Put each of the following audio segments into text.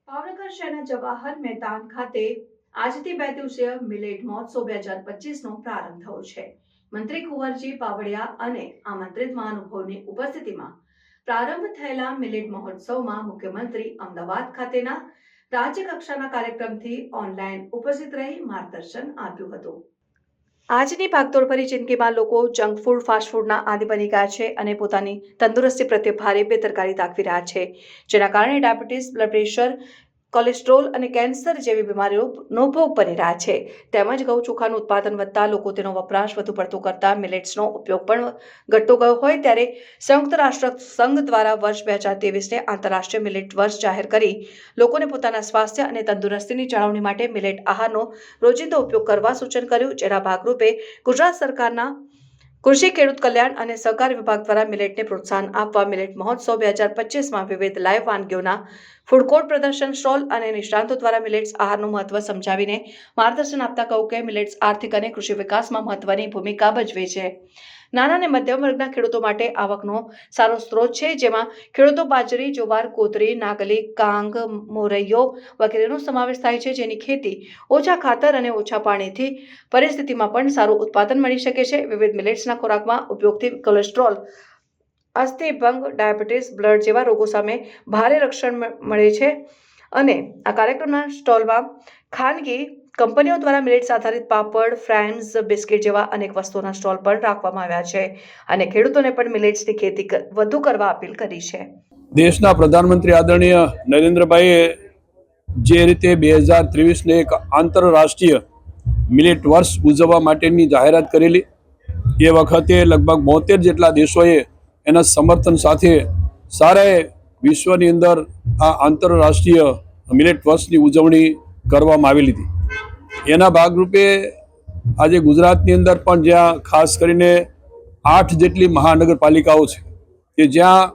ભાવનગર શહેરના જવાહર મેદાન ખાતે આજથી 2 દિવસીય મિલેટ મહોત્સવ 2025નો પ્રારંભ થયો છે। મંત્રી કુંવરજી બાવળિયા અને આમંત્રિત મહાનુભાવોની ઉપસ્થિતિમાં પ્રારંભ થયેલા મિલેટ મહોત્સવમાં મુખ્યમંત્રી અમદાવાદ ખાતેના રાજ્ય કક્ષાના કાર્યક્રમથી ઓનલાઈન ઉપસ્થિત રહી માર્ગદર્શન આપ્યું હતું। આજની ભાગદોડભરી જિંદગીમાં લોકો જંક ફૂડ, ફાસ્ટ ફૂડના આદિ બની ગયા છે અને પોતાની તંદુરસ્તી પ્રત્યે ભારે બેદરકારી દાખવી રહ્યા છે, જેના કારણે ડાયાબિટીસ, બ્લડ પ્રેશર, કોલેસ્ટ્રોલ અને કેન્સર જેવી બીમારીઓનો ભોગ બની રહ્યા છે। તેમજ ઘઉં ચોખાનું ઉત્પાદન વધતા લોકો તેનો વપરાશ વધુ પડતો કરતા મિલેટ્સનો ઉપયોગ પણ ઘટતો ગયો હોય ત્યારે સંયુક્ત રાષ્ટ્ર સંઘ દ્વારા વર્ષ 2023ને આંતરરાષ્ટ્રીય મિલેટ વર્ષ જાહેર કરી લોકોને પોતાના સ્વાસ્થ્ય અને તંદુરસ્તીની જાળવણી માટે મિલેટ આહારનો રોજિંદો ઉપયોગ કરવા સૂચન કર્યું, જેના ભાગરૂપે ગુજરાત સરકારના કૃષિ, ખેડૂત કલ્યાણ અને સહકાર વિભાગ દ્વારા મિલેટને પ્રોત્સાહન આપવા મિલેટ મહોત્સવ 2025માં વિવિધ લાઈવ વાનગીઓના ફૂડ કોર્ટ, પ્રદર્શન સ્ટોલ અને નિષ્ણાંતો દ્વારા મિલેટ્સ આહારનું મહત્વ સમજાવીને માર્ગદર્શન આપતા કહ્યું કે મિલેટ્સ આર્થિક અને કૃષિ વિકાસમાં મહત્વની ભૂમિકા ભજવે છે। નાના અને મધ્યમ વર્ગના ખેડૂતો માટે આવકનો સારો સ્ત્રોત છે, જેમાં ખેડૂતો બાજરી, જુવાર, કોતરી, નાગલી, કાંગ, મોરૈયો વગેરેનો સમાવેશ થાય છે, જેની ખેતી ઓછા ખાતર અને ઓછા પાણીથી પરિસ્થિતિમાં પણ સારું ઉત્પાદન મળી શકે છે। વિવિધ મિલેટ્સના ખોરાકમાં ઉપયોગથી કોલેસ્ટ્રોલ, અસ્થિભંગ, ડાયાબિટીસ, બ્લડ જેવા રોગો સામે ભારે રક્ષણ મળે છે અને આ કાર્યક્રમના સ્ટોલમાં ખાનગી કંપનીઓ દ્વારા મિલેટ્સ આધારિત પાપડ, ફ્રાઈમ્સ, બિસ્કિટ જેવા અનેક વસ્તુઓના સ્ટોલ પણ રાખવામાં આવ્યા છે અને ખેડૂતોને પણ મિલેટ્સની ખેતી વધુ કરવા અપીલ કરી છે। દેશના પ્રધાનમંત્રી આદરણીય નરેન્દ્રભાઈએ જે રીતે 2023ને એક આંતરરાષ્ટ્રીય મિલેટ વર્ષ ઉજવવા માટેની જાહેરાત કરેલી, એ વખતે લગભગ 72 જેટલા દેશોએ એના સમર્થન સાથે સારા વિશ્વની અંદર આ આંતરરાષ્ટ્રીય મિલેટ વર્ષની ઉજવણી કરવામાં આવેલી હતી। એના ભાગરૂપે આજે ગુજરાતની અંદર પણ જ્યાં ખાસ કરીને 8 જેટલી મહાનગરપાલિકાઓ છે કે જ્યાં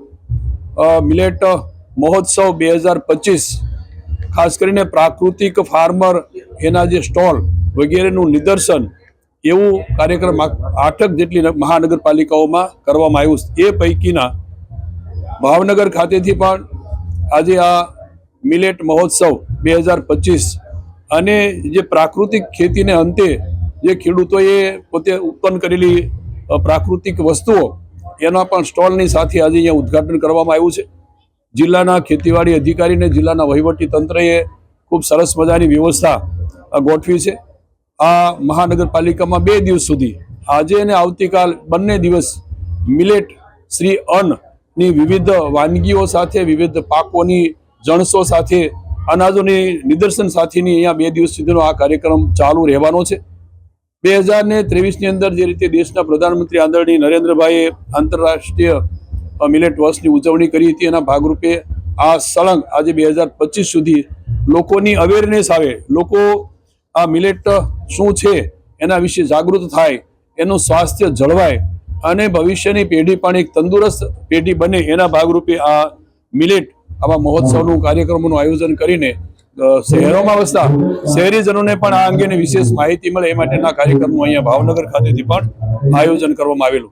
મિલેટ મહોત્સવ 2025 ખાસ કરીને પ્રાકૃતિક ફાર્મર એના જે સ્ટોલ વગેરેનું નિદર્શન એવું કાર્યક્રમ 8 જેટલી મહાનગરપાલિકાઓમાં કરવામાં આવ્યું છે। એ પૈકીના ભાવનગર ખાતેથી પણ આજે આ મિલેટ મહોત્સવ 2025 અને જે પ્રાકૃતિક ખેતીને અંતે જે ખેડૂતોએ પોતે ઉત્પન્ન કરેલી પ્રાકૃતિક વસ્તુઓ એના પણ સ્ટોલની સાથે આજે અહીંયા ઉદ્ઘાટન કરવામાં આવ્યું છે। જિલ્લાના ખેતીવાડી અધિકારી અને જિલ્લાના વહીવટી તંત્રએ ખૂબ સરસ મજાની વ્યવસ્થા ગોઠવી છે। આ મહાનગરપાલિકામાં 2 દિવસ સુધી આજે અને આવતીકાલ બંને દિવસ મિલેટ શ્રી અન્નની વિવિધ વાનગીઓ સાથે, વિવિધ પાકોની જણસો સાથે, અનાજોની નિદર્શન સાથેની અહીંયા 2 દિવસ સુધીનો આ કાર્યક્રમ ચાલુ રહેવાનો છે। 2023ની અંદર જે રીતે દેશના પ્રધાનમંત્રી આદરણીય નરેન્દ્રભાઈએ આંતરરાષ્ટ્રીય મિલેટ વર્ષની ઉજવણી કરી હતી, એના ભાગરૂપે આ સળંગ આજે 2025 સુધી લોકોની અવેરનેસ આવે, લોકો આ મિલેટ શું છે એના વિશે જાગૃત થાય, એનું સ્વાસ્થ્ય જળવાય અને ભવિષ્યની પેઢી પણ એક તંદુરસ્ત પેઢી બને, એના ભાગરૂપે આ મિલેટ આવા મહોત્સવનું કાર્યક્રમોનું આયોજન કરીને શહેરોમાં વસતા શહેરીજનોને પણ આ અંગેની વિશેષ માહિતી મળે એ માટેના કાર્યક્રમનું અહીંયા ભાવનગર ખાતેથી પણ આયોજન કરવામાં આવેલું।